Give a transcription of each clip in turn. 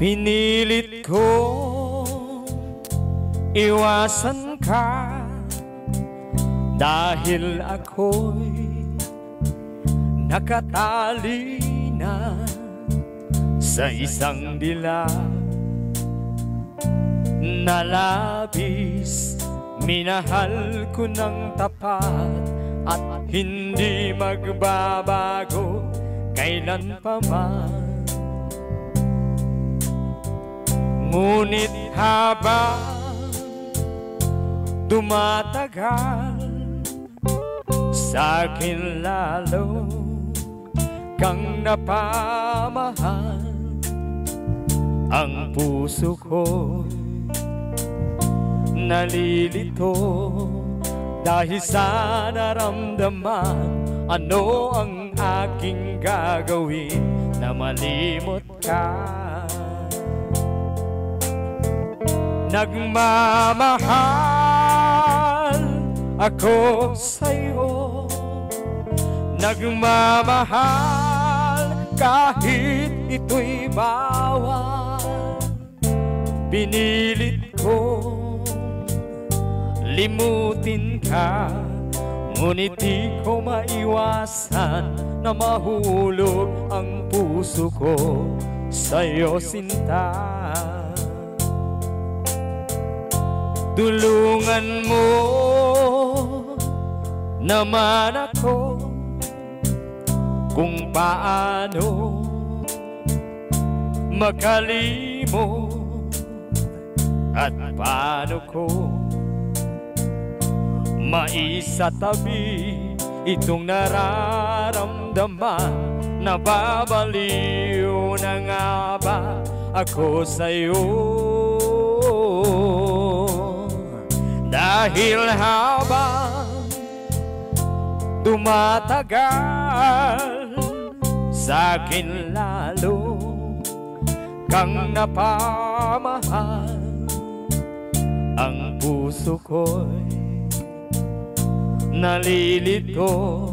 Pinilit ko iwasan ka dahil ako'y nakatali na sa isang dilag na labis. Minahal ko ng tapat at hindi magbabago kailan pa man. Ngunit habang dumatagal, sa'kin lalo kang napamahal. Ang puso ko nalilito dahil sa naramdaman. Ano ang aking gagawin na malimot ka? Nagmamahal ako sa'yo, nagmamahal kahit ito'y bawal. Pinilit ko limutin ka, ngunit di ko maiwasan na mahulog ang puso ko sa'yo, sinta. Tulungan mo naman ako kung paano makalimot at paano ko maisatabi itong nararamdaman. Nababaliw na nga ba ako sa'yo? Dahil habang tumatagal, sa'kin lalo kang napamahal. Ang puso ko'y nalilito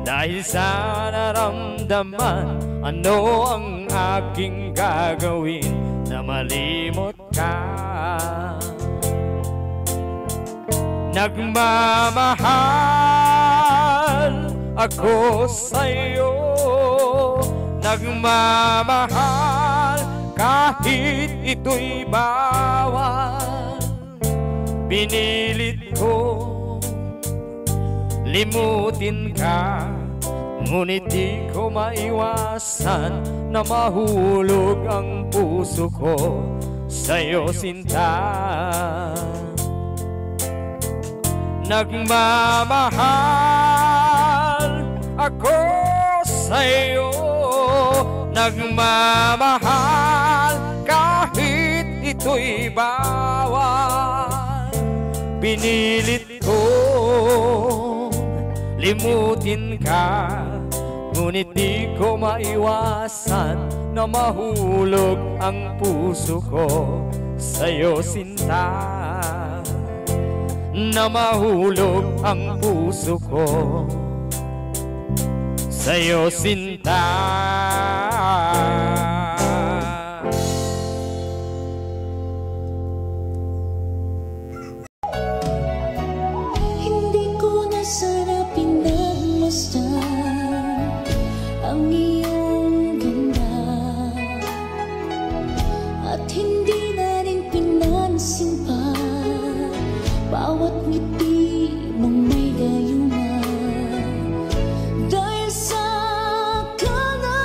dahil sa naramdaman. Ano ang aking gagawin na malimot ka? Nagmamahal ako sa'yo, nagmamahal kahit ito'y bawal. Pinilit ko limutin ka, ngunit di ko maiwasan na mahulog ang puso ko sa'yo, sinta. Nagmamahal ako sa'yo, nagmamahal kahit ito'y bawal. Pinilit ko limutin ka, ngunit di ko maiwasan na mahulog ang puso ko sa'yo, sinta. Na mahulog ang puso ko sa'yo, sinta. Hindi ko na sana pinagmasdan ang iyong ganda, at hindi na rin pinansin pa bawat ngiti mong may gayuma. Dahil sa akala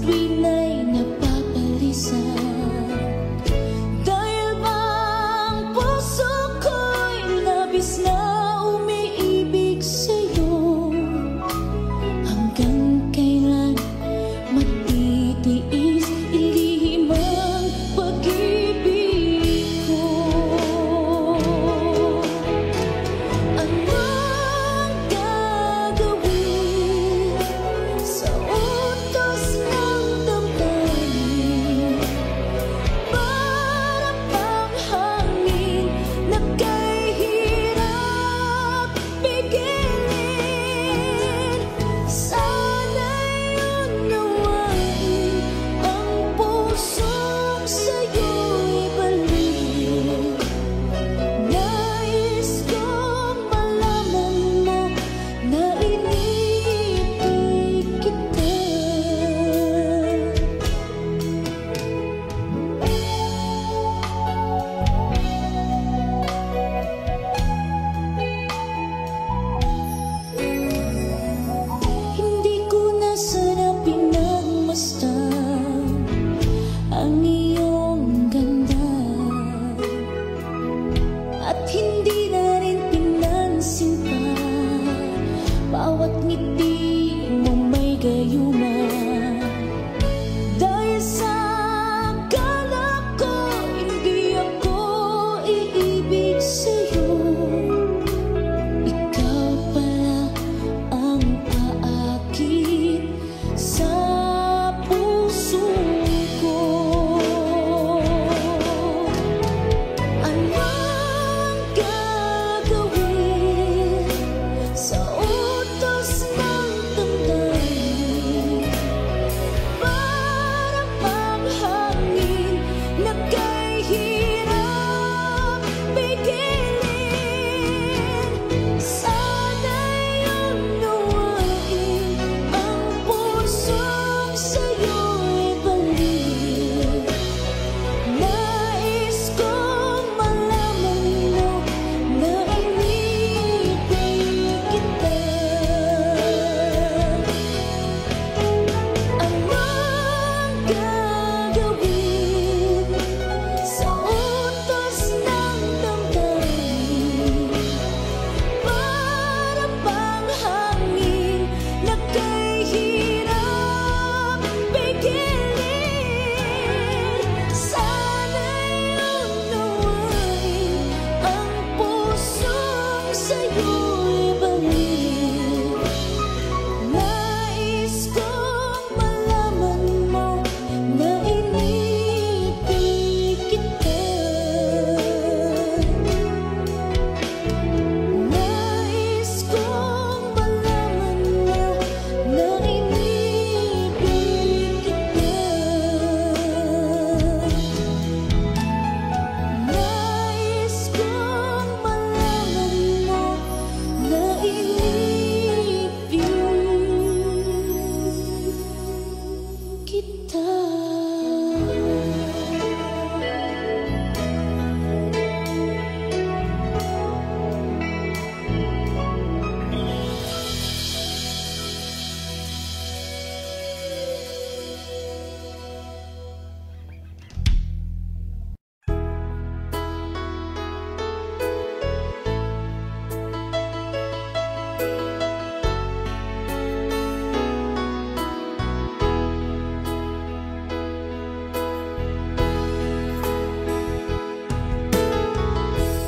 tuwina'y napapalisa. Dahil bang puso ko'y labis na umiibig sa'yo. Hanggang kailan matitiis ilihim ang pag-ibig ko? Anong gagawin sa utos ng damdamin? Para bang hangin na kay hirap pigilin. Sana'y unawain ang pusong sa'yo'y balik. Nais kong malaman mo na iniibig kita. Hindi ko na sana pinagmasdan ang iyong ganda, at hindi na rin pinansin pa bawat ngiti mo may gayuma. Dahil sa akala ko hindi ako iibig sa'yo, ikaw pala ang aakit sa puso ko. Anong gagawin sa utos ng damdamin? Para bang hangin na kay hirap pigilin. Sana'y unawain ang pusong sa'yo'y balik. Nais kong malaman mo na iniibig kita. Anong gagawin sa utos ng damdamin? Para bang hangin na kay hirap pigilin. Sana'y unawain ang pusong sa'yo'y balik. Nais kong malaman mo na iniibig kita. Nais kong malaman mo na iniibig kita. Nais kong malaman mo na iniibig kita.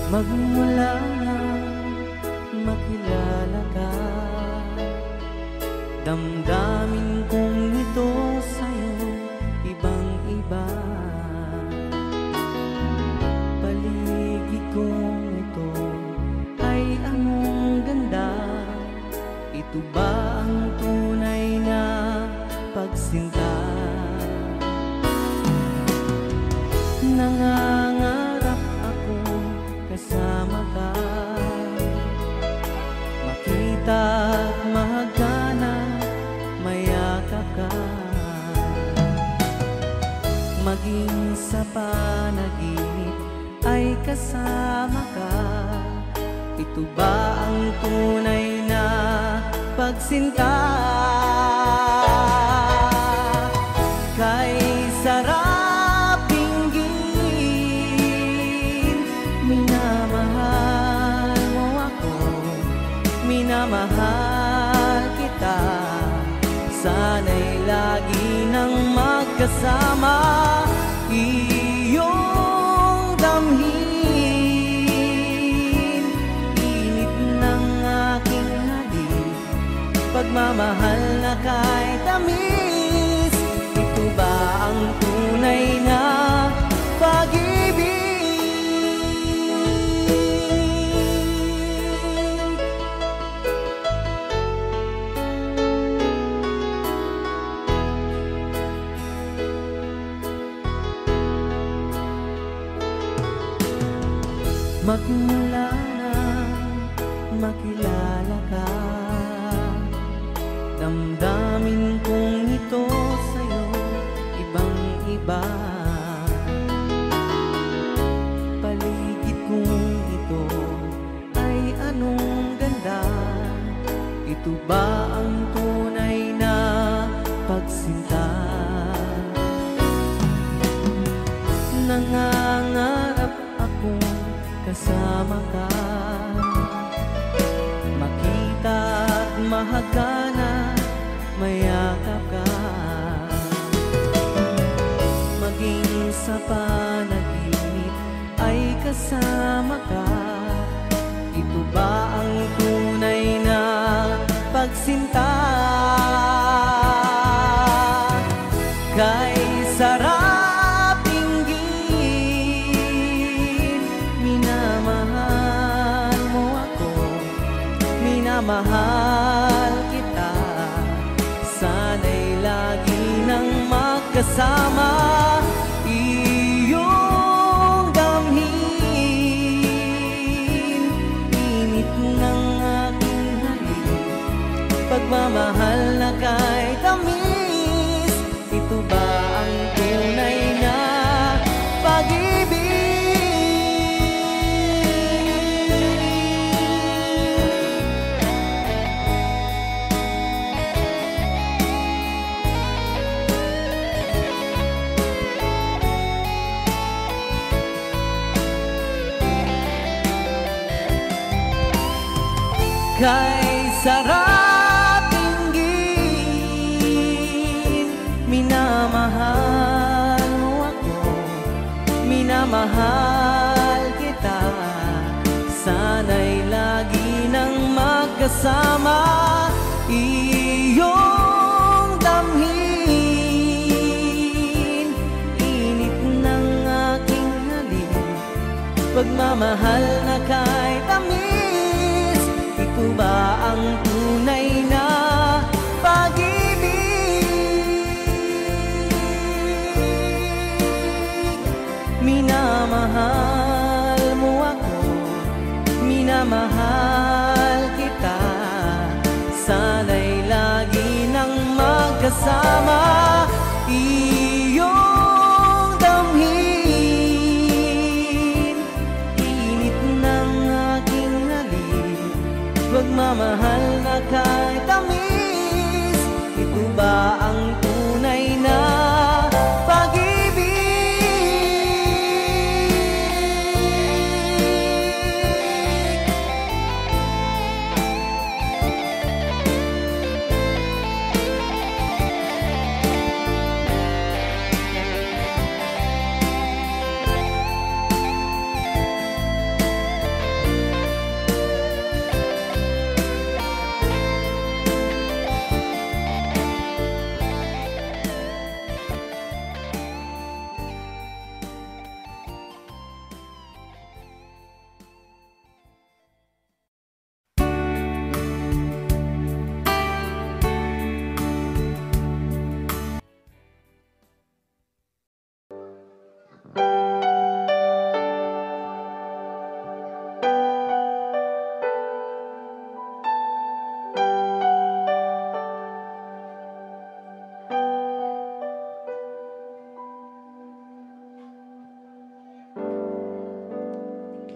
Magmula na makilala ka, damdamin kong ito sa'yo ibang-iba. Paligid kong ito ay anong ganda. Ito ba ang tunay na pagsinta? Nangangarap ako kasama ka, makita at mahagana, mayakap ka. Maging sa panaginip ay kasama ka. Ito ba ang tunay na pagsinta? kay sarap pinggin. Minamahal mo ako, minamahal kita. Sana'y lagi nang magkasama, iyong damhin. Init ng aking halik, pagmamahal na kahit tamis. Ito ba ang tunay na pag-ibig? Magmula na makilala ka, damdamin kong ito sa'yo ibang-iba. Paligid kong ito ay anong ganda. Ito ba ang tunay na pagsinta? Nangangarap akong kasama ka, makita at mahagana, mayakap ka. Maging sa panaginip ay kasama ka. Ito ba ang tunay na pagsinta? Kay sarap pinggin, minamahal mo ako, minamahal kita. Sana'y lagi nang magkasama, iyong damhin. Init ng aking halik, pagmamahal na kahit tamis. Ito ba ang tunay na pag-ibig? Kay sarap pinggin, minamahal mo ako, minamahal kita. Sana'y lagi nang magkasama, iyong damhin. Init ng aking halik, pagmamahal na kahit tamis. Ito ba ang tunay na pag-ibig? Minamahal mo ako, minamahal kita. Sana'y lagi nang magkasama, iyong damhin. Init ng aking halik, pagmamahal na kahit tamis. Ito ba ang tunay na pag-ibig?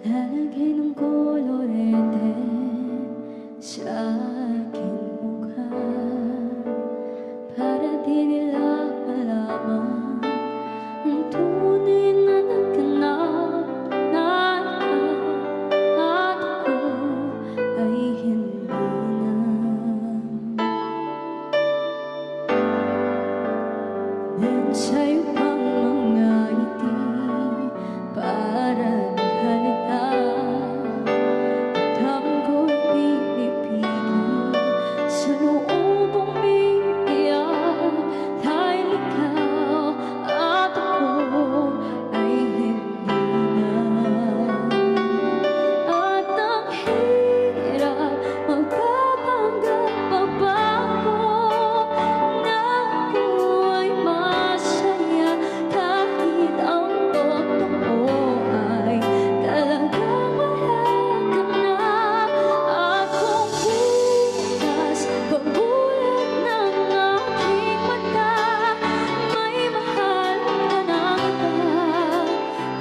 Lalagyan ng kolorete sa aking mukha para di nila malaman sa'yo pang mga ngiti parang halata. Damdamin ko'y pinipigil sa loob kong umiiyak dahil ikaw at ako ay hindi na. At ang hirap magpapanggap pa ba ako na ako ay masaya kahit ang totoo ay talagang wala ka na. At kung bukas pagbulat ng aking mata may mahal ka na kita,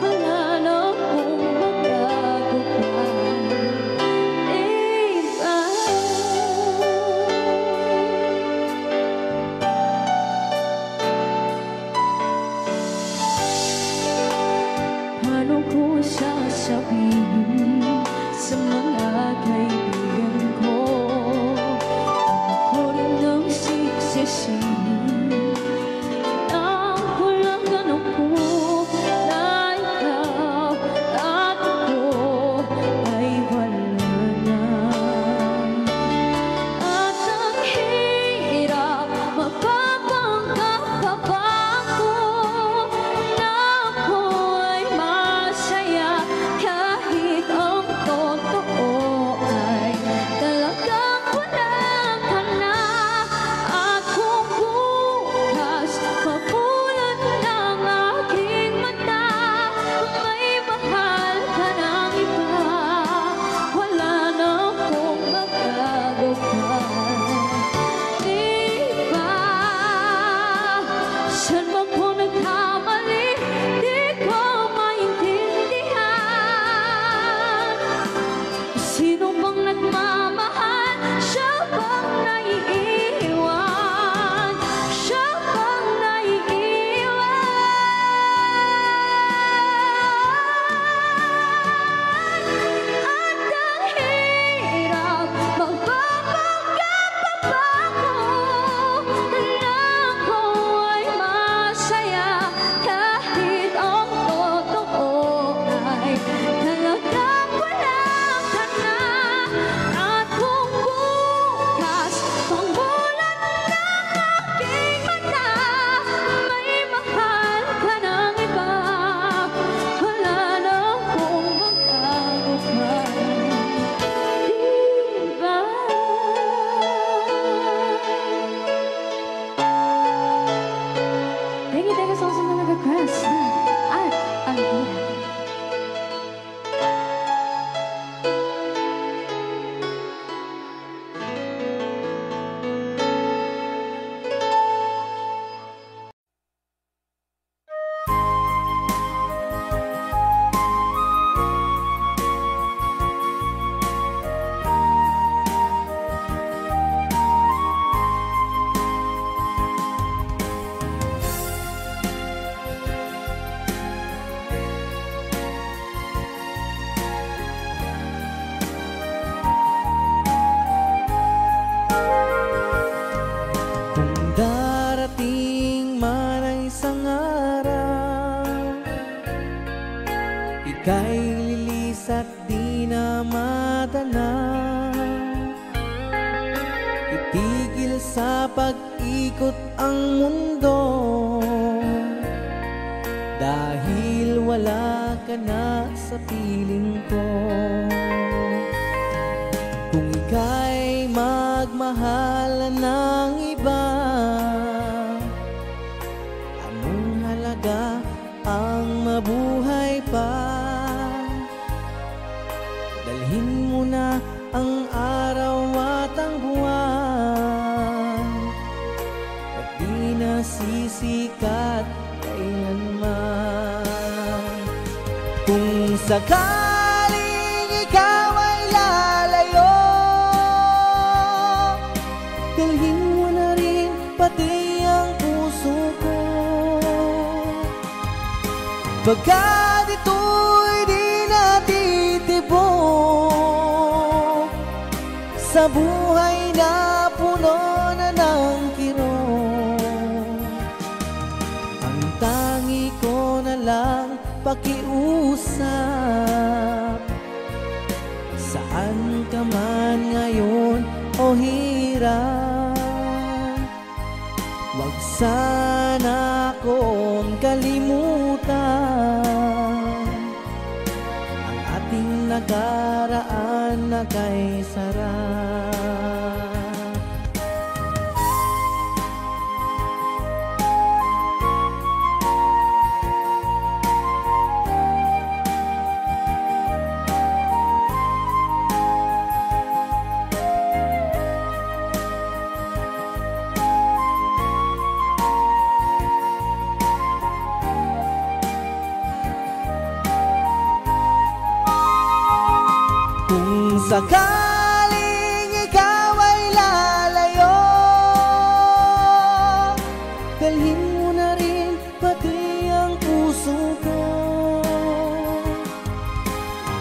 wala na akong magagawa, diba? Paano ko sasabihin sa mga kaibigan ko? Ako rin ang siksisihin na walang ganun po na ikaw at ako ay wala na. At ang hirap magpapanggap pa ba ako na ako ay masaya kahit ang totoo ay talagang wala ka na. At kung bukas mabulat ng aking mata may mahal ka ng iba, wala na akong magagawa, diba? Saan ba ko nagkamali? Di ko maintindihan. Sino bang nagmamahal? Siya bang naiiwan? Siya bang naiiwan? At ang hirap magpapanggap pa ba ako na ako ay masaya kahit ang totoo ay talagang wala ka na. At kung bukas pagbulat ng aking mata may mahal ka ng iba, wala na akong magagawa, diba? Thank you so much sa mga request na at ang hirap. Kung darating man ang isang araw, ika'y lilis at di na madanaw. Itigil sa pag-ikot ang mundo dahil wala ka na sa piling ko. Kung ika'y magmahal ng iba, anong halaga ang mabuhay pa? Dalhin mo na ang araw at ang buwan at di na sisikat kailanman. Kung sakaling ikaw ay lalayo, dalhin mo na rin pati ang puso ko. Pagkat ito'y di natitibok sa buhay na puno na ng kirot. lang pakiusap. Saan ka man ngayon o hirap, wag sana akong kalimutan ang ating nakaraan na kay sarap. Kung sakaling ikaw ay lalayo, dalhin mo na rin pati ang puso ko.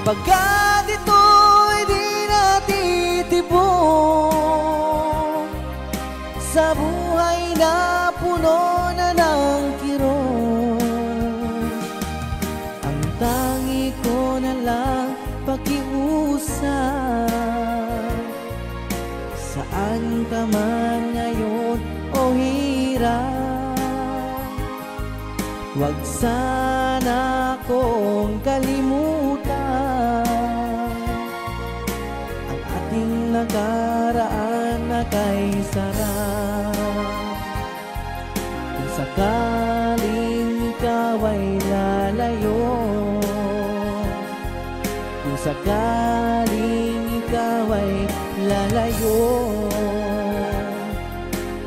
Pagkat ito'y di natitibok sa buhay na puno na ng kirot, ang tangi ko na lang pakiusap. Saan ka man ngayon o hirap, wag sana akong kalimutan ang ating nakaraan na kay sarap. Kung sakaling ikaw ay lalayo, kung sakaling ikaw ay lalayo,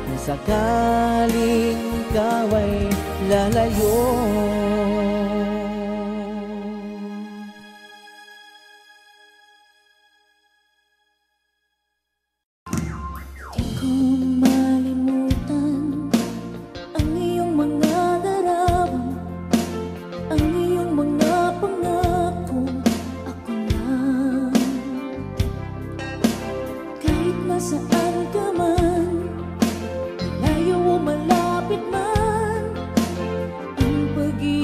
kung sakaling ikaw ay lalayo. Di ko malimutan ang iyong mga larawan, ang iyong mga pangako. Ako lang, kahit nasaan ka man, malayo o malapit man, ang pag-ibig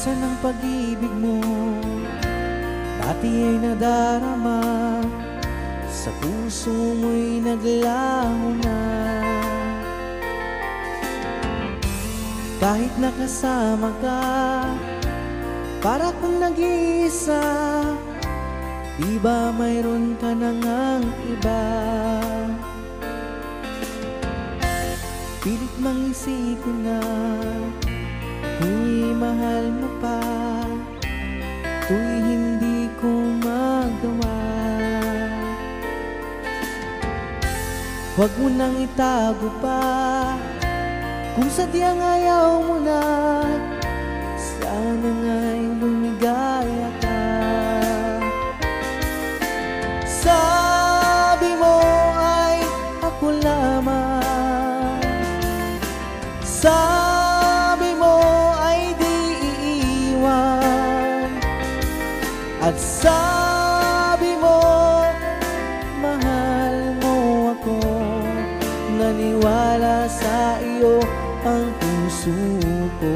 Minsan ang pag-ibig mo dati ay nadarama, sa puso mo'y naglaho na. Kahit nakasama ka, para kung nag-iisa, di ba mayroon ka na ngang iba? Pilit mang isipin na ako'y mahal mo pa, ito'y hindi ko magawa. Huwag mo nang itago pa, kung sadyang ayaw mo na, sana nga'y lumigaya ka. Sabi mo ay ako lamang, sabi mo ay di iiwan, at sabi mo mahal mo ako. Naniwala sa iyo ang puso ko.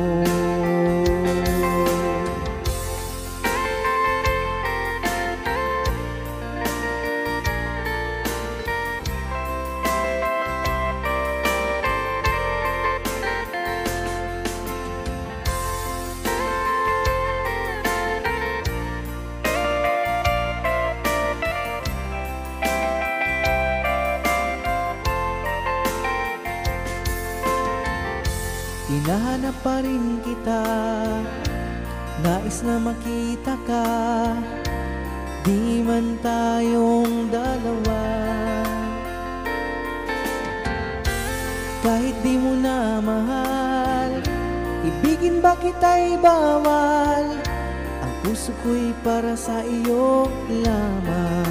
Hinahanap pa rin kita, nais na makita ka, di man tayong dalawa. Kahit di mo na mahal, ibigin ba kita'y bawal, ang puso ko'y para sa iyo lamang.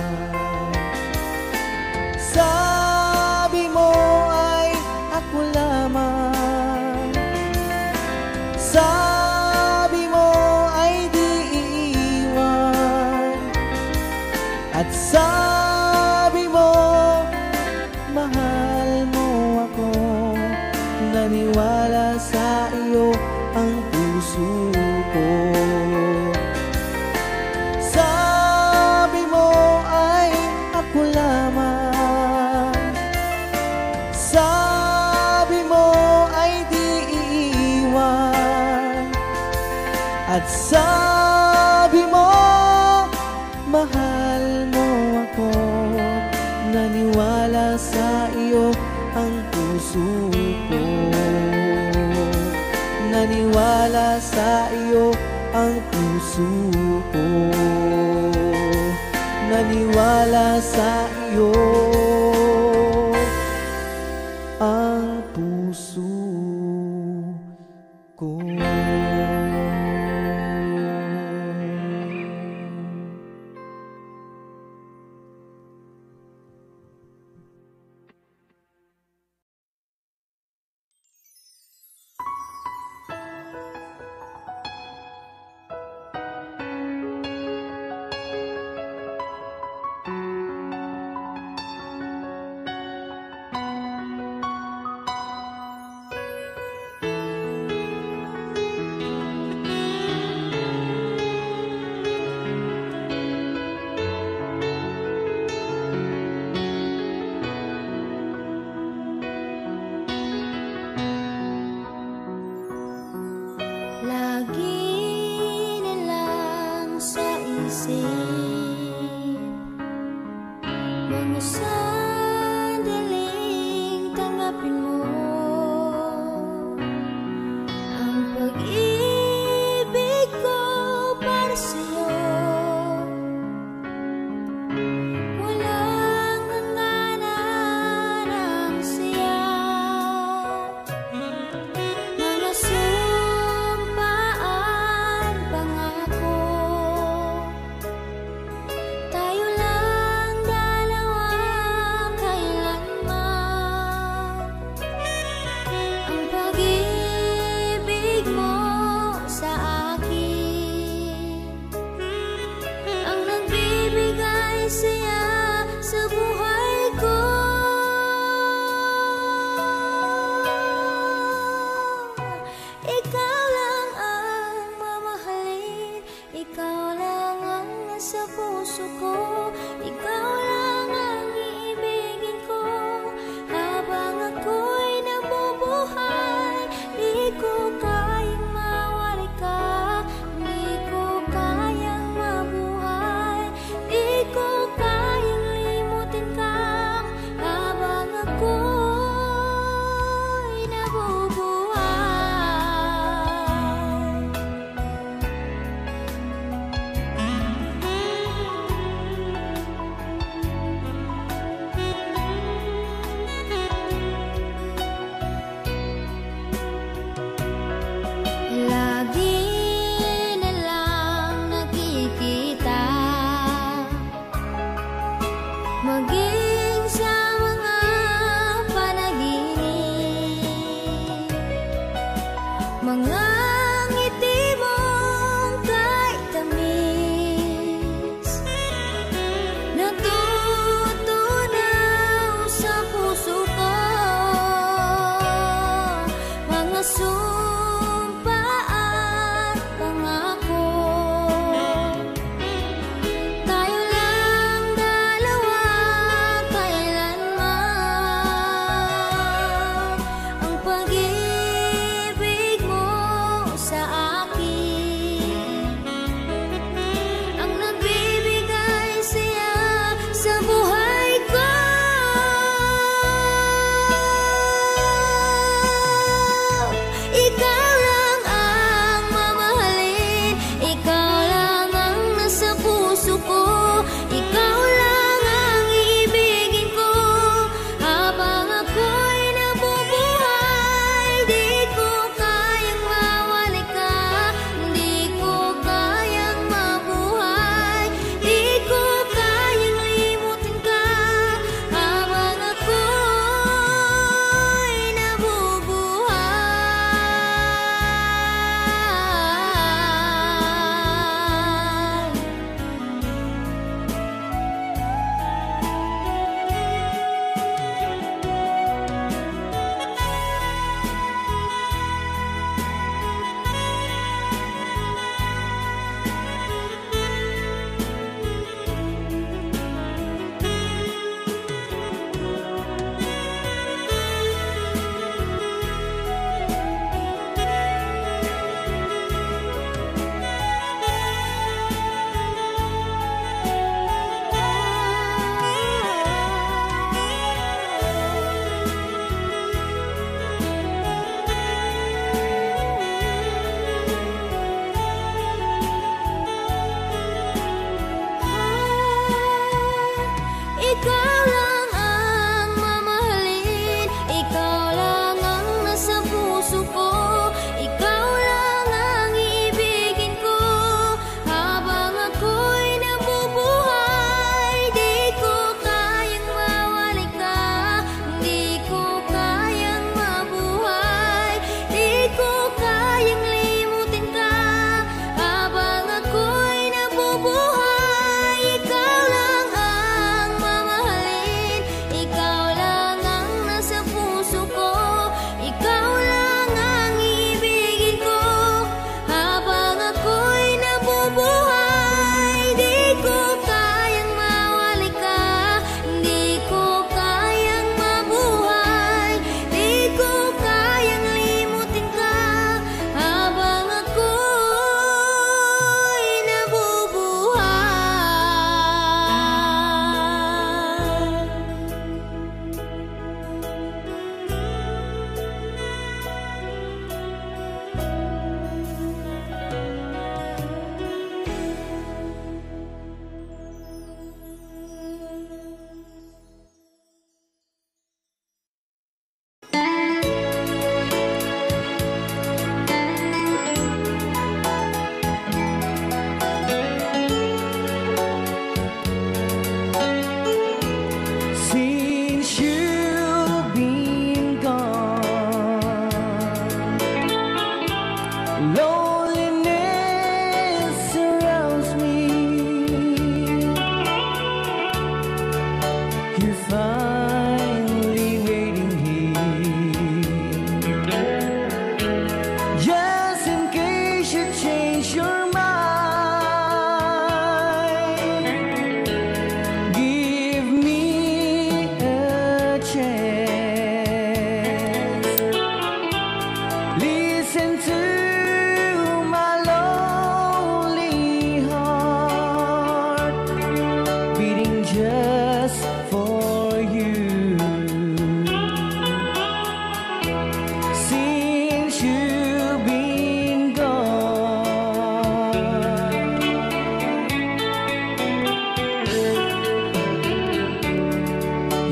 Sabi mo ay ako lamang, sabi mo ay di iiwan, at sabi mo mahal mo ako. Naniwala sa iyo ang puso ko. Sabi mo ay ako lamang, sabi mo ay di iiwan, at sabi mo mahal mo ako. Naniwala sa iyo ang puso ko. Naniwala sa iyo ang puso ko. Naniwala sa iyo ang puso ko. Tayo lang dalawa Ikaw lang ang nasa puso ko, ikaw lang ang iibigin ko. Habang ako'y nabubuhay, di ko kayang mawali ka, di ko kayang mabuhay, di ko kayang limutin ka. Habang ako'y nabubuhay.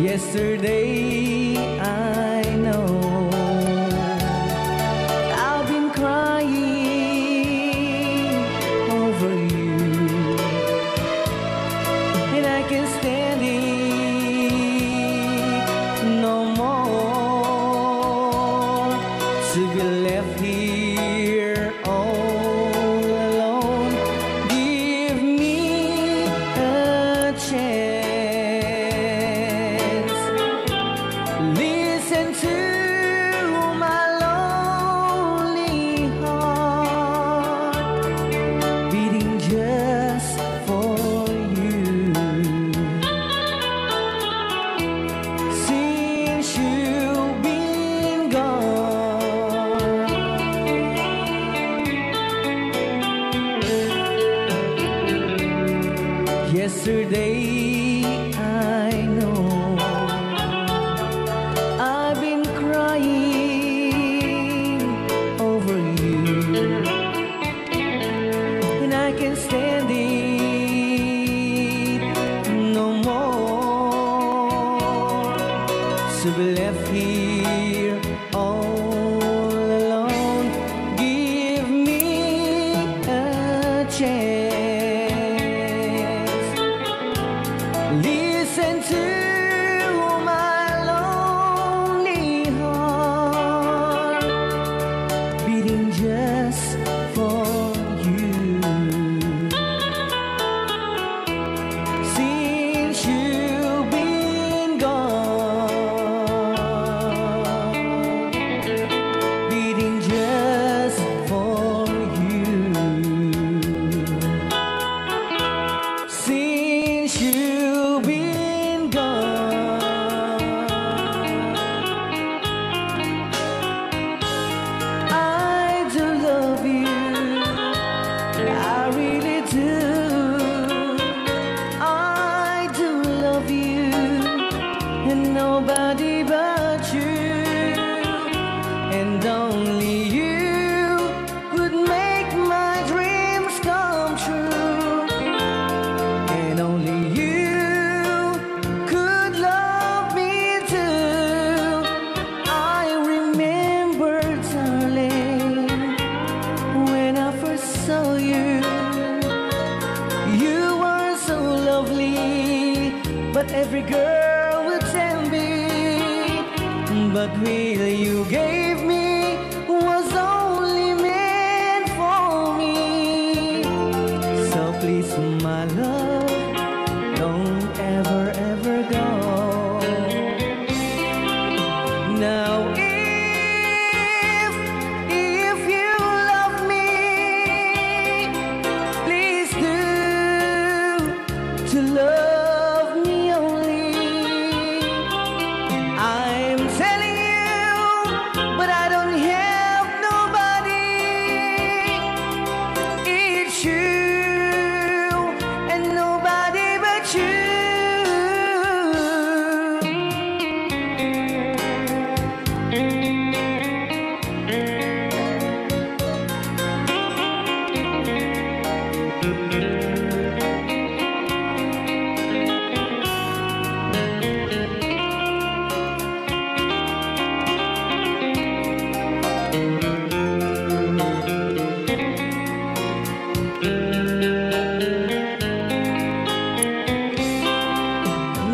Yesterday I know I've been crying over you, and I can't stand it no more to be left here all alone. Give me a chance. Listen to my lonely heart beating just for you. Since you've been gone, yesterday I know I've been crying over you, and I can't stand it no more to be left here all alone. Give me a chance. Listen to my lonely heart beating just for you. Since you've been gone, beating just for you. Since you've been gone, I do love you, I really do. I do love you, and nobody but you, and only you would make my dreams come true, and only you could love me too. I remember, darling, when I first saw you, you were so lovely, but every girl would tell me, but will you gave me was only meant for me. So please, my love, don't ever, ever go. Now if you love me, please do to love me only. I'm telling you, but I don't have nobody. It's you and nobody but you.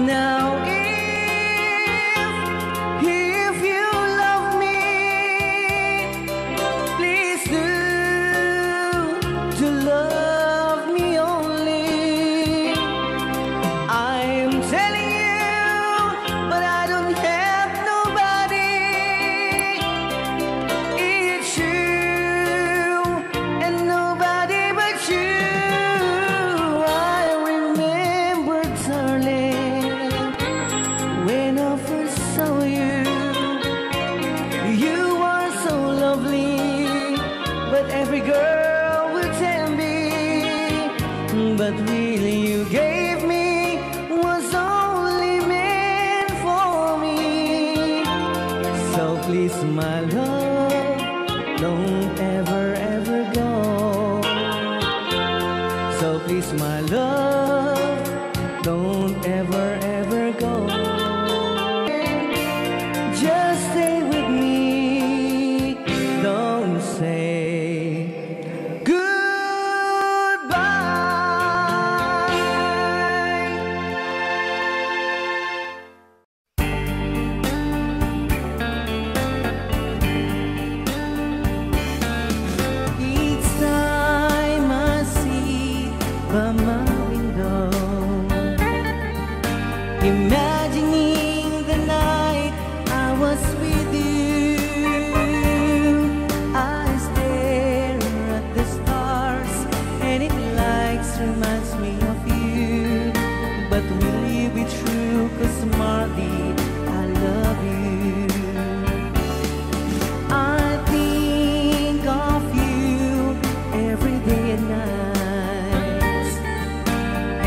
Now if you love me, please do to love me only. I'm telling you, but I don't have nobody. It's you and nobody but you. I remember, darling, when I first saw you, you were so lovely, but every girl would tell me, but really you gave me was only meant for me. So please, my love, don't ever, ever go. So please, my love, don't ever, ever go. from my window, imagining the night I was with you. I stare at the stars and it likes reminds me of you. But will you be true? 'Cause Marley, I love you. I think of you every day and night,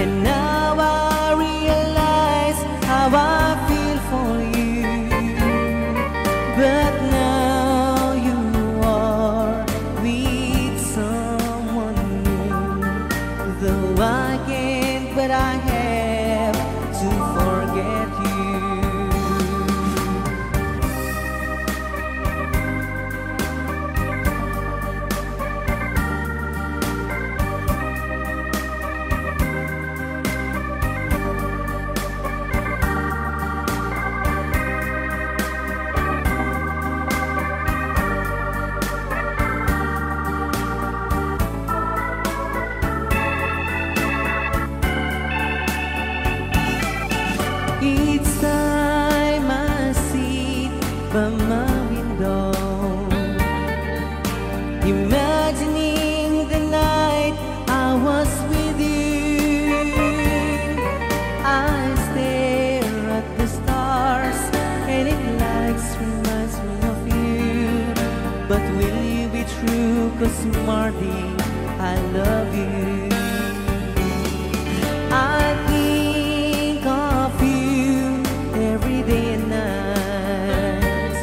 and now I realize how I feel for you. But now you are with someone new. Though I can't, but I have to forget you. Each time I sit by my window, imagining the night I was with you, I stare at the stars and it likes reminds me of you. But will you be true? 'Cause Marty, I love you. I think of you every day and night,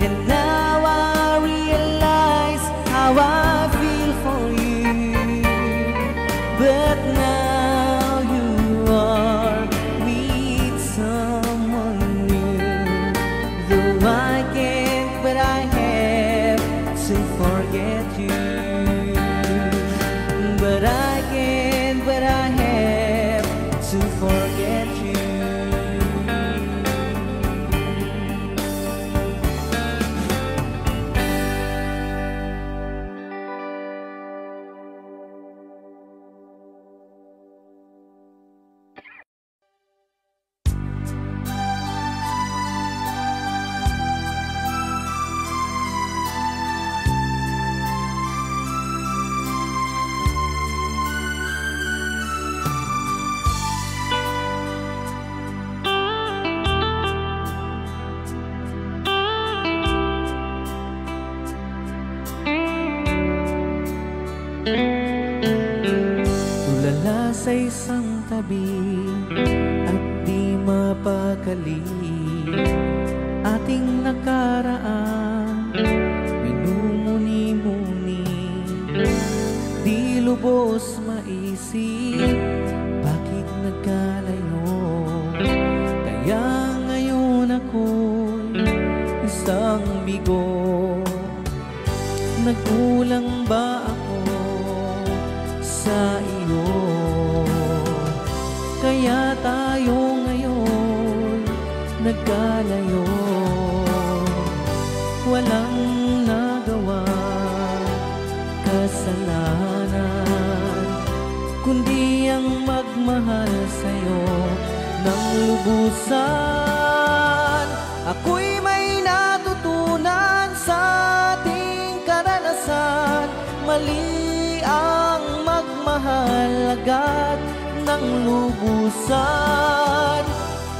and now I realize how I feel for you. But now you are with someone new. Though I can't, but I have to forget you. But I can't, but I have to forget you. Tulala sa isang tabi at di mapakali, ating nakaraan minumuni-muni, di lubos maisip bakit nagkalayo. Kaya ngayon ako'y isang bigo. Nagkulang ba ako sa iyo? Kaya tayo ngayon nagkalayo. Walang nagawa kasalanan, kundi ang magmahal sa'yo ng lubusan. Ako'y may natutunan sa ating karanasan. Mali ang magmahal agad ng lubusan.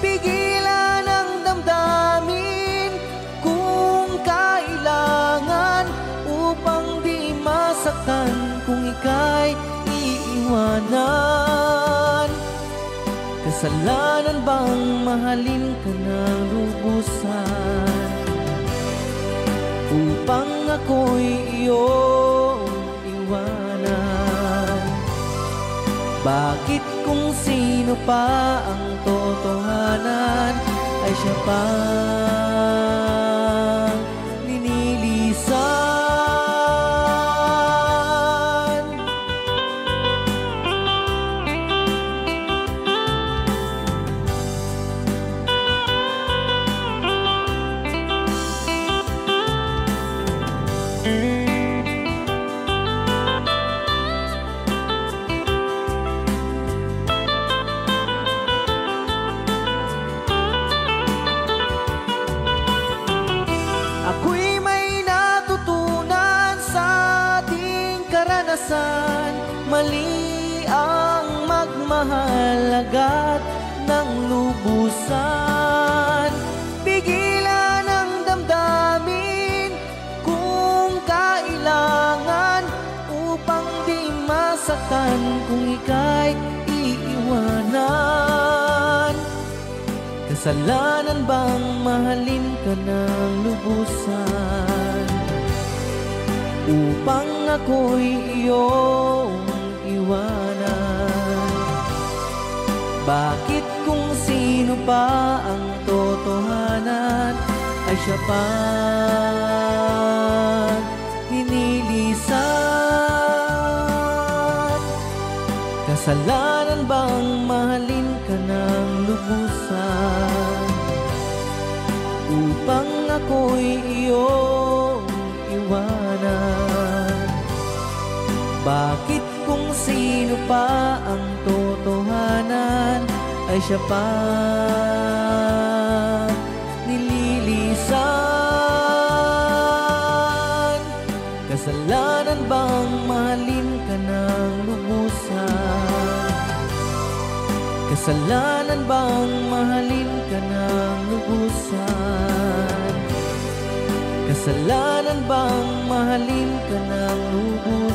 Pigilan ang damdamin kung kailangan, upang di masaktan kung ika'y iiwanan. Kasalanan bang mahalin ka ng lubusan, upang ako'y iyong iwanan? Bakit kung sino pa ang totohanan ay siya pa linilisan? mahal ng lubusan. Pigilan ang damdamin kung kailangan, upang di masaktan kung ika'y iiwanan. Kasalanan bang mahalin ka ng lubusan, upang ako'y iyong iwanan? Bakit kung sino pa ang totohanan ay siya pa hinilisan? Kasalanan bang mahalin ka ng lubusan, upang ako'y iyong iwanan? Bakit kung sino pa ang totohanan ay siya pa nililisan? Kasalanan bang mahalin ka ng lubusan? Kasalanan bang mahalin ka ng lubusan? Kasalanan bang mahalin ka ng lubusan?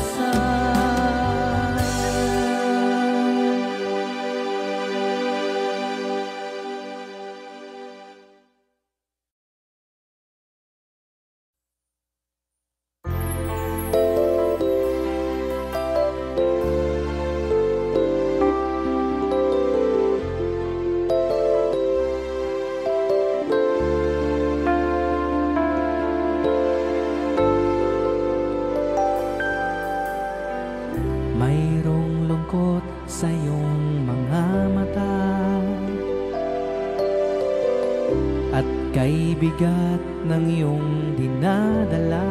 Mayroong lungkot sa iyong mga mata, at kay bigat ng iyong dinadala.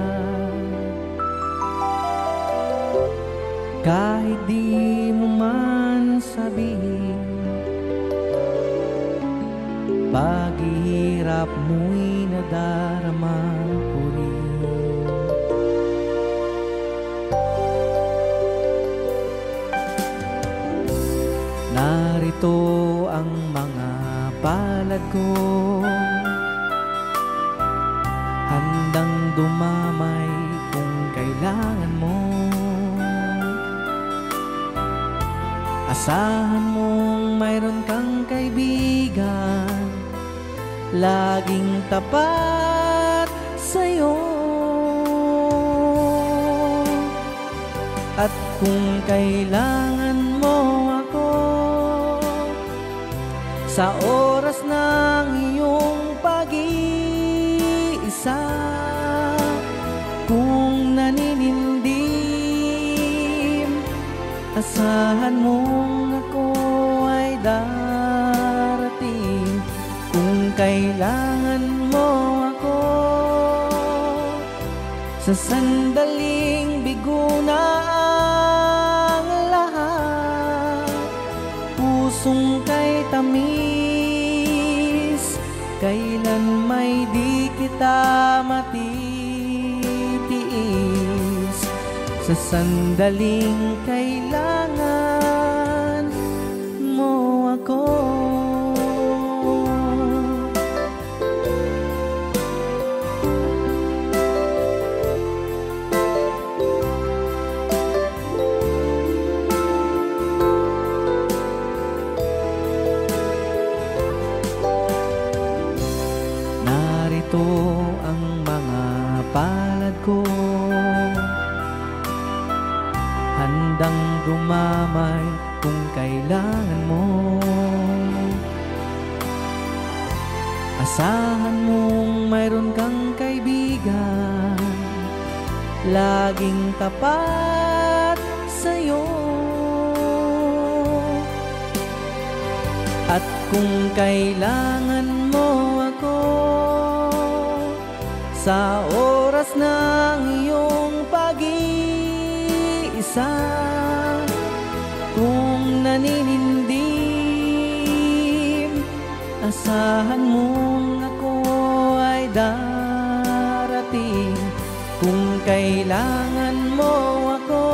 Kahit di mo man sabihin, paghihirap mo'y nadarama ko rin. Narito ang mga palad ko, handang dumamay kung kailangan mo. Asahan mong mayroon kang kaibigan, laging tapat sa'yo. At kung kailangan mo ako sa oras ng iyong pag-iisa, kung naninindim, asahan mong ako ay darating. Kung kailangan mo ako sa sandaling bigo na ang lahat, pusong kay tamis, kailan may di kita matitiis. Sa sandaling kailangan mo ako, narito ang mga palad ko, handang dumamay kung kailangan mo. Asahan mong mayroon kang kaibigan, laging tapat sa'yo. At kung kailangan mo ako sa oras ng iyong pag-iisa, kung naninindim, asahan mong ako ay darating. Kung kailangan mo ako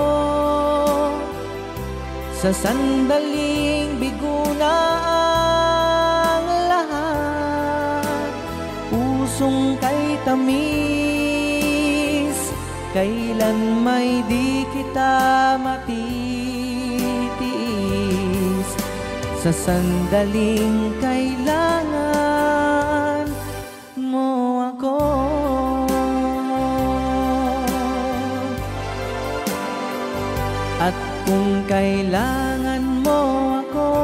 Sa sandaling bigo na ang lahat, pusong kay tamis, kailan may di kita matitiis. Sa sandaling kailangan mo ako. At kung kailangan mo ako,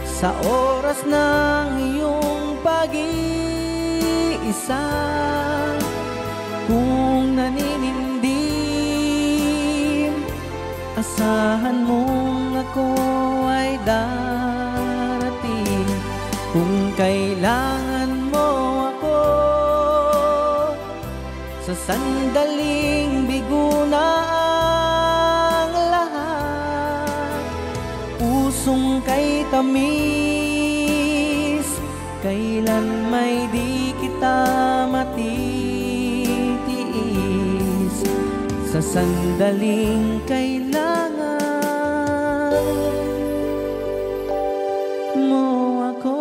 sa oras ng iyong pag-iisa, kung naninindim, asahan mong ako ay darating. Kung kailangan mo ako, sa sandaling bigo na ang lahat, pusong kay tamis, kailan may di kita matitiis. Sa sandaling kailangan mo ako.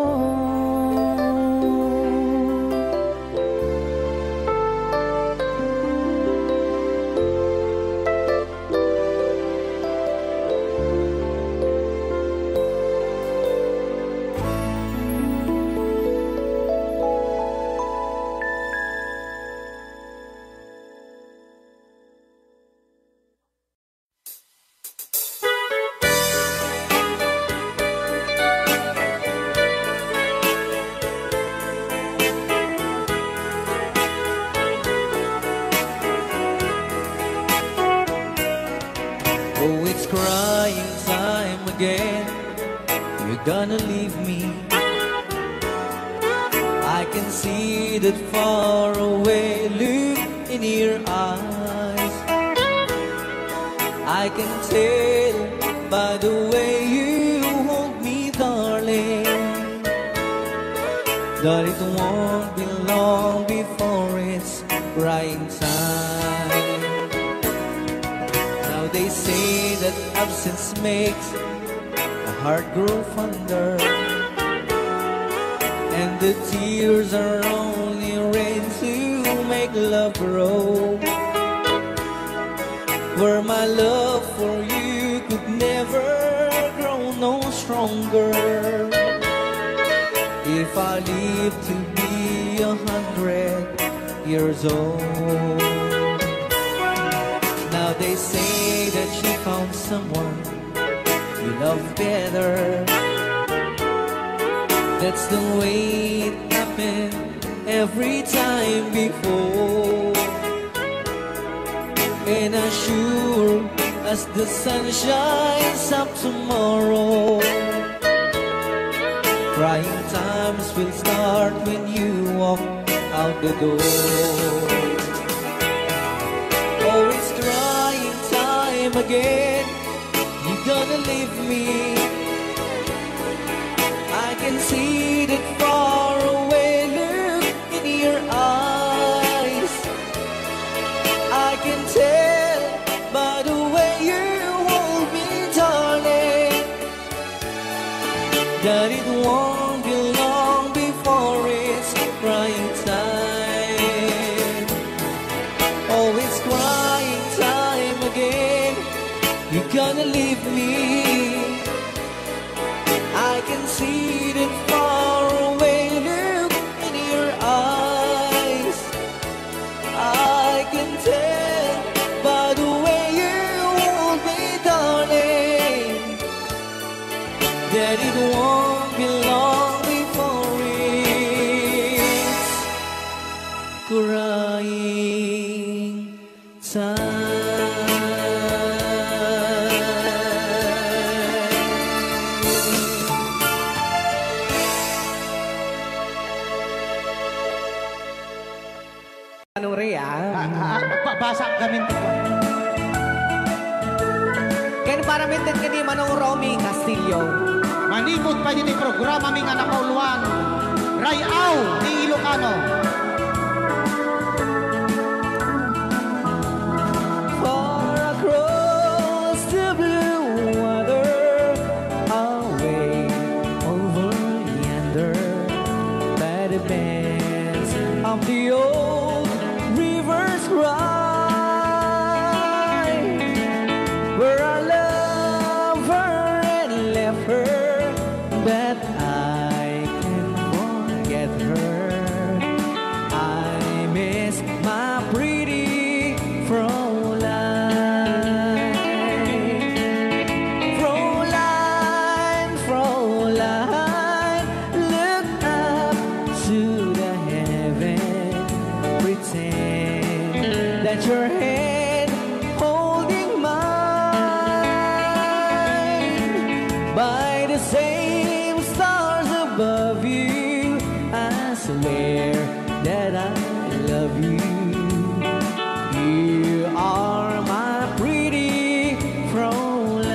Oh, it's crying time again. You're gonna leave me. I can see that far away look in your eyes. I can tell by the way you hold me, darling, that it won't be long before it's crying time. They say that absence makes the heart grow fonder, and the tears are only rain to make love grow. Where my love for you could never grow no stronger, if I live to be 100 years old. Now they say that you found someone you love better. That's the way it happened every time before. And as sure as the sun shines up tomorrow, crying times will start when you walk out the door. Oh, it's crying time again. You're gonna leave me. I can see that far away look in your eyes. I can tell by the way you hold me, darling, that it won't be long before it's crying time. Oh, it's crying time again. You're gonna leave me. I can see that far away look in your eyes. I can tell by the way you hold me, darling, that it won't be long before it's crying time. Anong Rhea? Magbabasa kami ito. Kaya para mintin ka ni Manong Romy Castillo. Manipod pa yun yung programa ming anak kauluan. Rayaw ni Ilocano. Far across the blue of her that I can forget her. I miss my pretty Fräulein. Fräulein, Fräulein, look up to the heaven, pretend that your hand holding mine. By the same stars above you, I swear that I love you. You are my pretty Fräulein.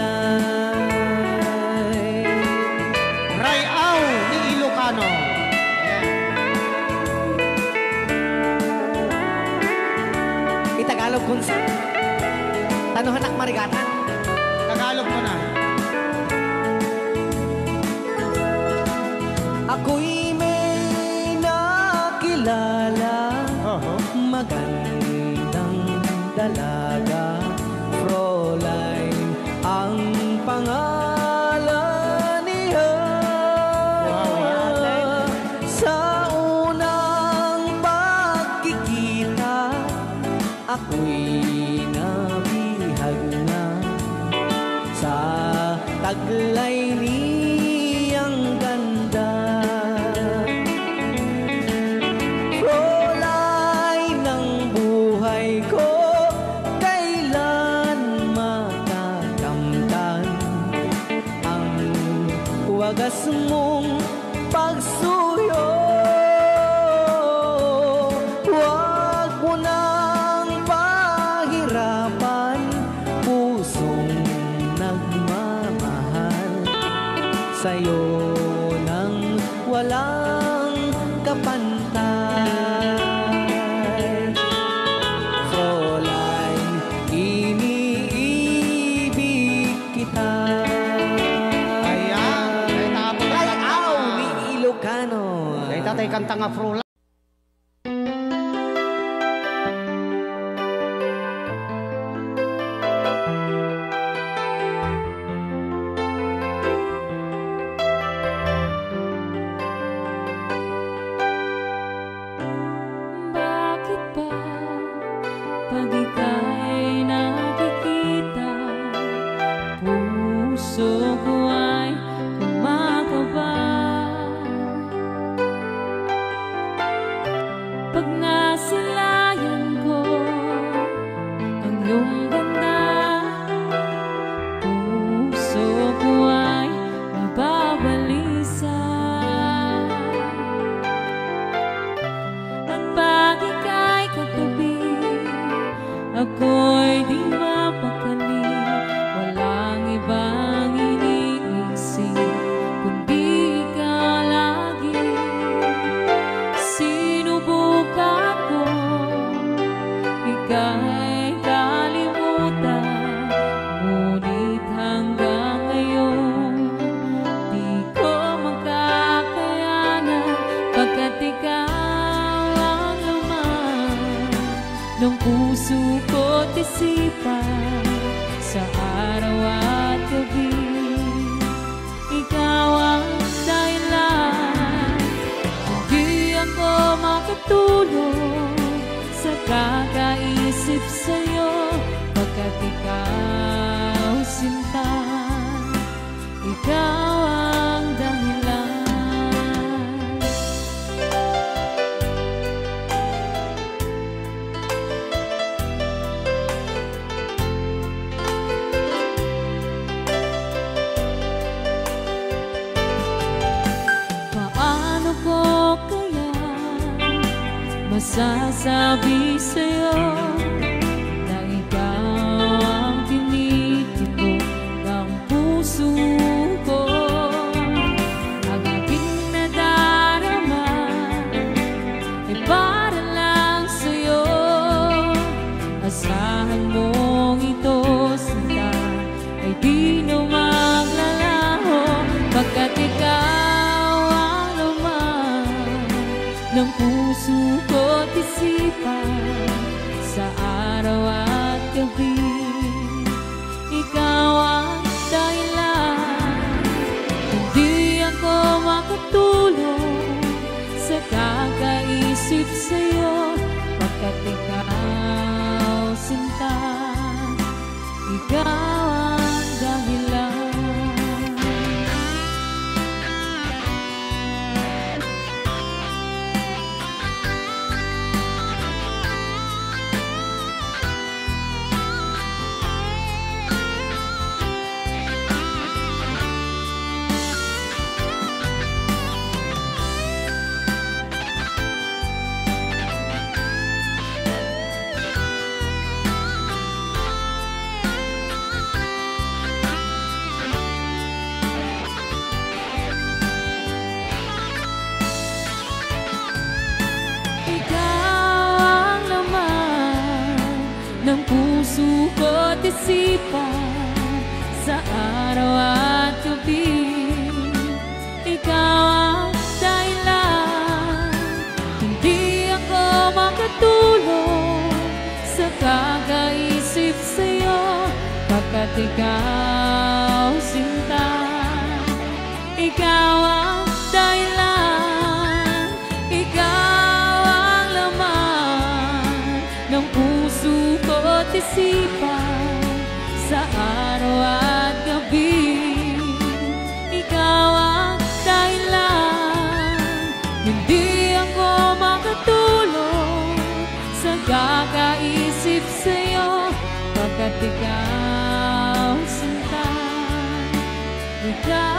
Rayaw ni Ilocano. Itagalog kung sa tanuhan ak marigatan. Tagalog mo na. Ako'y may nakilala, magandang dalaga, Fräulein ang pangalan niya. Sa unang pagkikita, ako'y nabihag na sa taglay niyang ganda. Fräulein ng buhay ko, kailan matakamtan ang wagas mong pagsuyo. Huwag mo nang pahirapan pusong nagmamahal sa'yo nang walang kapantay. Fräulein, iniibig kita. Ayan. Ay, tapos na Rayaw ni Ilocano. Ay, tatay kanta nga Fräulein. Bakit ba pag ika'y nakikita, puso ko ay kumakaba? Pag nasilayan ko ang iyong ganda, puso ko ay nababalisa. At pag ika'y katabi, ako'y di mapakali. Walang ibang iniisip kundi ikaw lagi. Sinubukan ko, ika'y kalimutan, ngunit hanggang ngayon di ko makakayanan, pagkat ikaw ang laman ng puso ko't isipan sa araw at gabi. Ikaw ang dahilan, hindi ako makatulog sa kakaisip sa'yo, pagkat ikaw sinta, ikaw ang dahilan. Paano ko kaya masasabi sa'yo na ikaw ang tinitipok ng puso ko? Ang aking nadarama ay para lang sa'yo. Asahan mong ito, sinta, ay di na maglalaho, pagkat ikaw ang laman ng puso ko't isipan sa araw at gabi. Ikaw ang dahilan, isipan sa araw at gabi. Ikaw ang dahilan, hindi ako makatulog sa kakaisip sa'yo, pagkat ikaw sinta. Ikaw ang dahilan, ikaw ang laman ng puso ko't isipan sa araw at gabi. Ikaw ang dahilan, hindi ako makatulog sa kakaisip sa'yo, pagkat ikaw sinta. Ikaw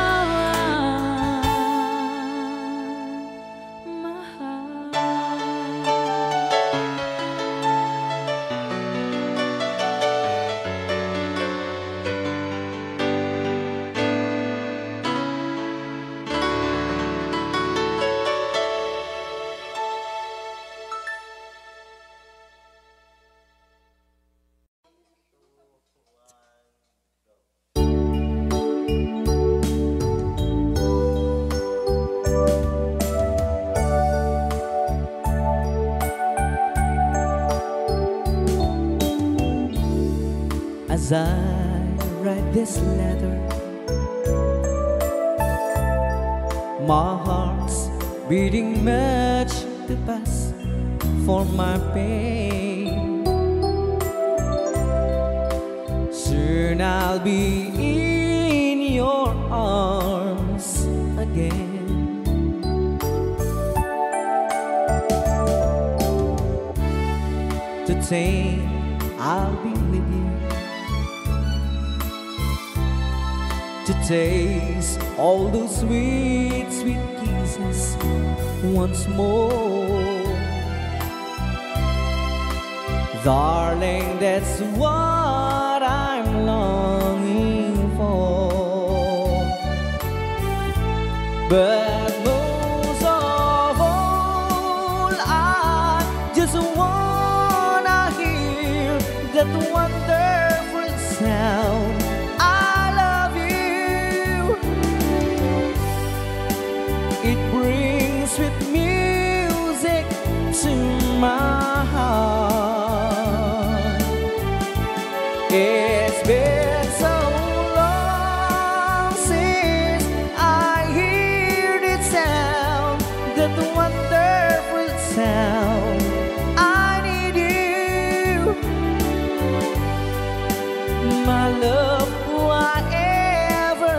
as I write this letter, my heart's beating much too fast for my pain. Soon I'll be in your arms again. Today I'll be with you to taste all those sweet, sweet kisses once more. Darling, that's what I'm longing for. But most of all, I just wanna hear that wonderful sound. I love you. It brings sweet music to my heart. It's been so long since I heard it sound, that wonderful sound. I need you, my love. Whatever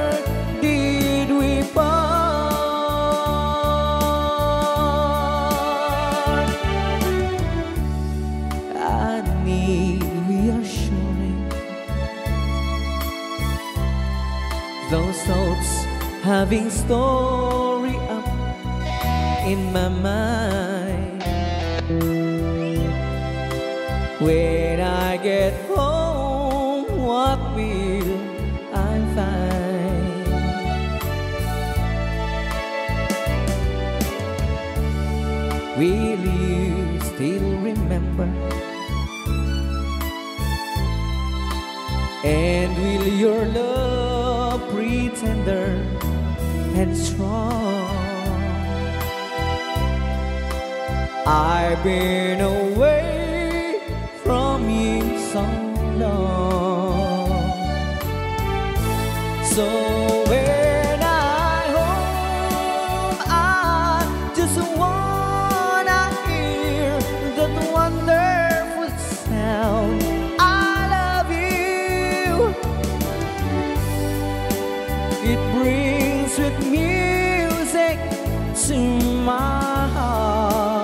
did we part? I need reassuring. Those thoughts having story up in my mind. When I get home, what will I find? Will you still remember? And will your love be tender and strong? I've been away from you so long. So when I home, I just wanna hear that wonderful sound. I love you. It brings sweet music to my heart.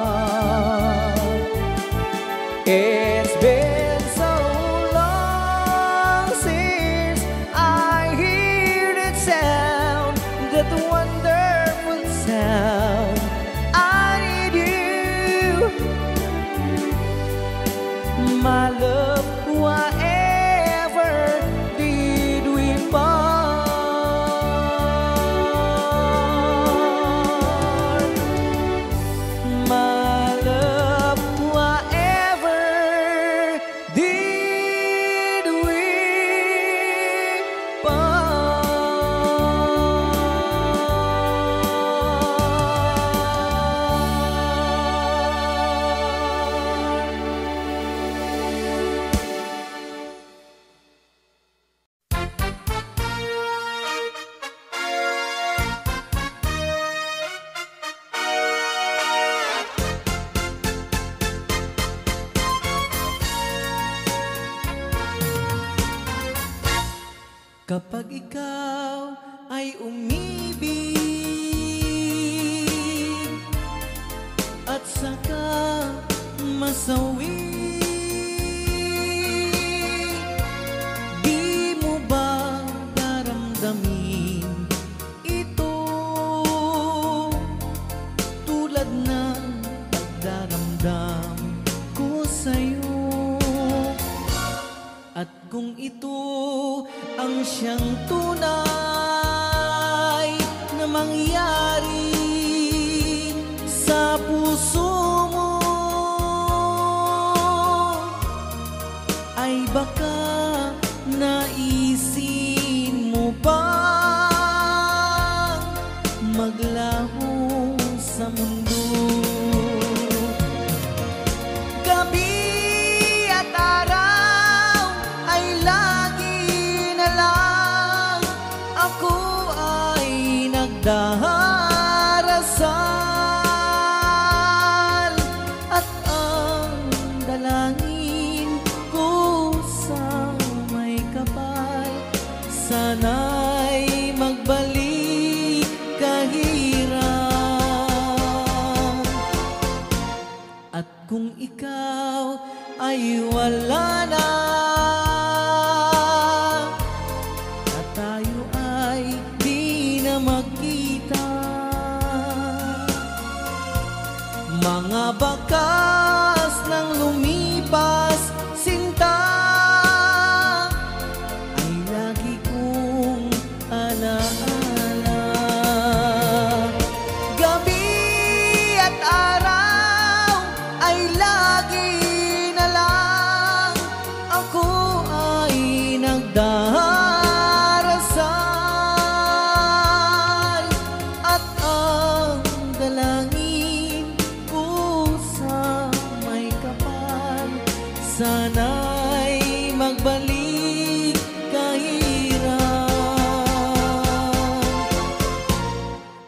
It's been so long since I heard it sound, that wonderful sound. I need you, my love. Whatever did we part? My love, whatever did we ikaw ay umibig at saka masawi, di mo ba daramdamin ito tulad ng pagdaramdam ko sa'yo? At kung ito ang siyang tunay na mangyari sa puso mo, ay baka naisin mo bang maglaho sa mundo? Gabi at araw ay lagi na lang ako ay nagdarasal, at ang dalangin ko sa may kapal, sana'y magbalik kahirap. At kung ikaw ay wala na, at tayo ay di na magkita, mga bakas ng lumipas sinta ay lagi kong alaala. Gabi at araw ay lagi na lang ako ay nagdarasal, at ang dalangin ko sa may kapal, sana'y magbalik kahirap.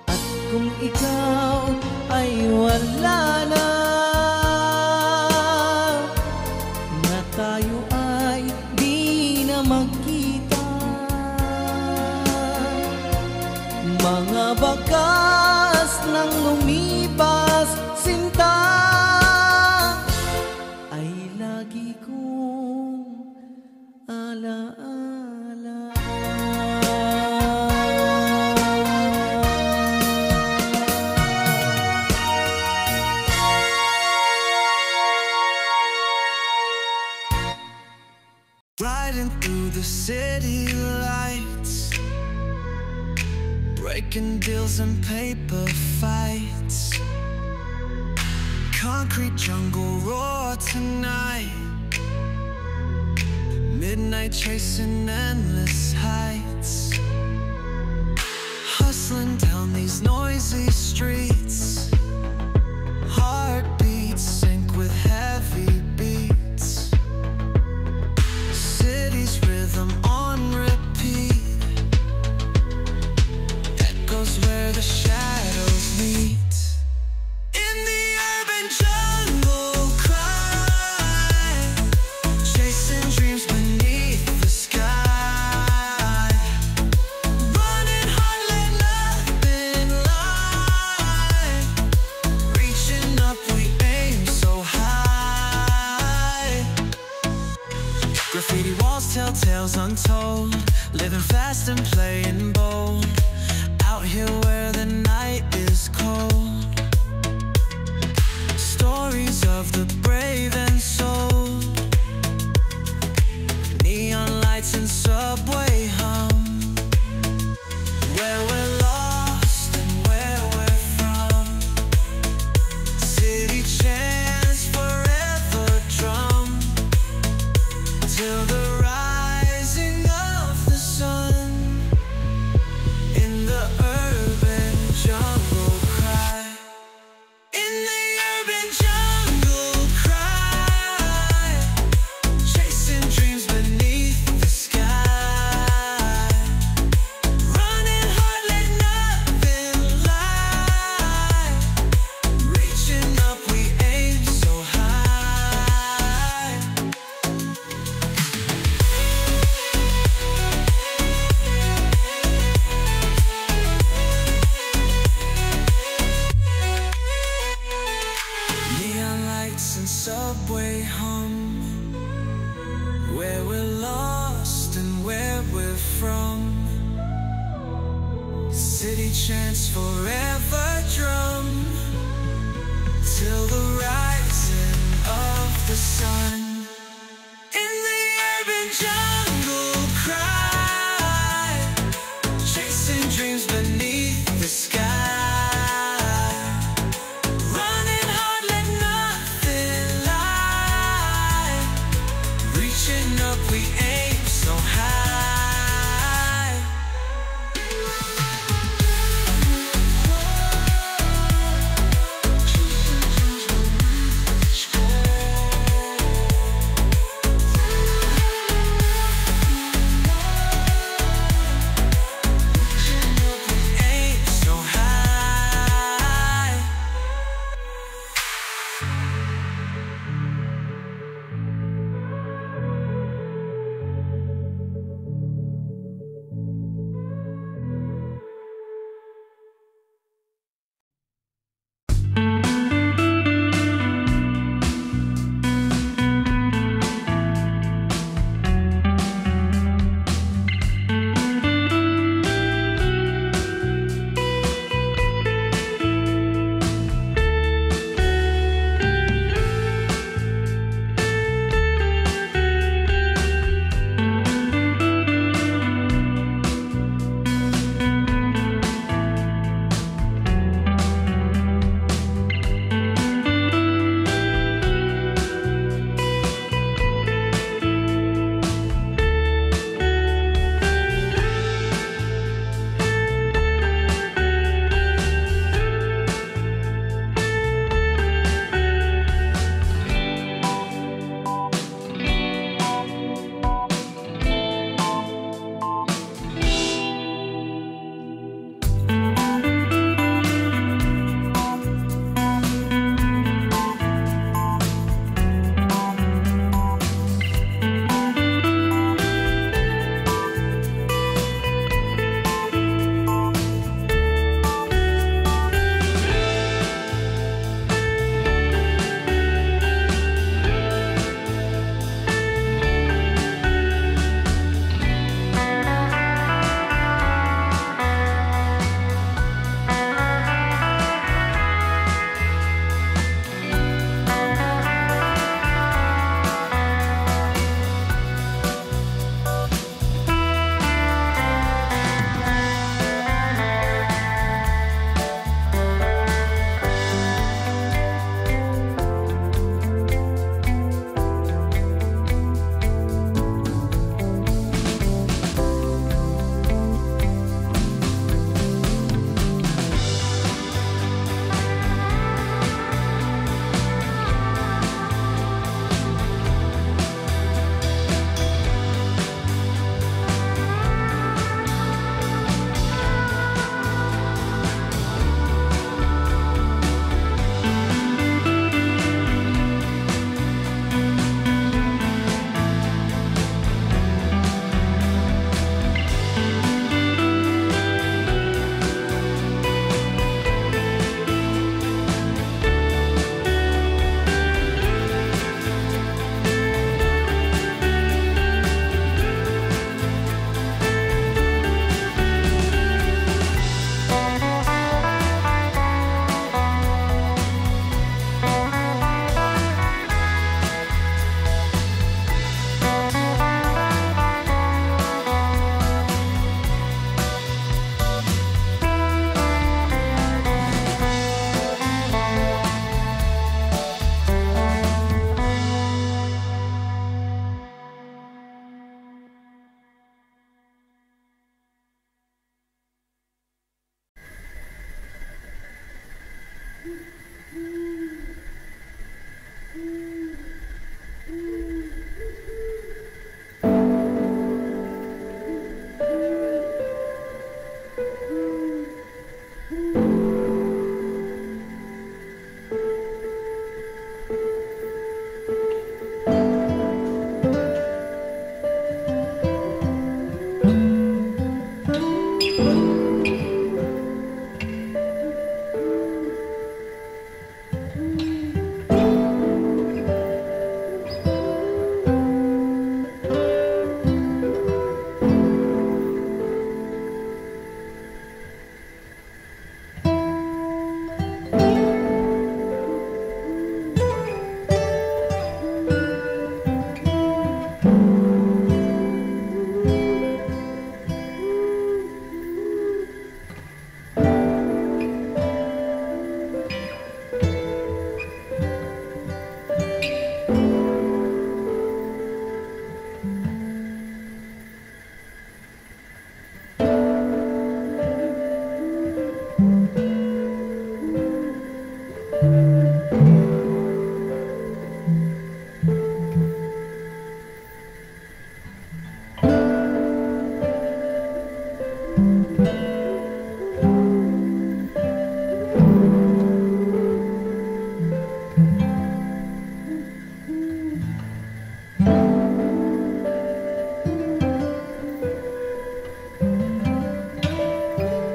At kung ikaw ay wala na, na tayo ay di na magkita, mga bakas ng lumipas sinta ay lagi kong alaala. Riding through the city lights, breaking deals and paper fights. Concrete jungle roar tonight, midnight chasing endless heights. Hustling down these noisy streets, heartbeats sync with heavy beats. City's rhythm on repeat, echoes where the shadows meet. In the urban jungle cry, chasing dreams beneath the sky. Running hard, let nothing lie. Reaching up, we aim so high. Graffiti walls tell tales untold, living fast and playing bold. Out here where the night is cold, stories of the brave and sold. Neon lights and subway hum, where we're lost and where we're from. City chants forever drum till the rising of the sun. In the urban jungle. city chants forever drum till the rising of the sun. In the urban jungle cry, chasing dreams beneath the sky. Running hard, let nothing lie. Reaching up, we aim so high.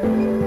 Thank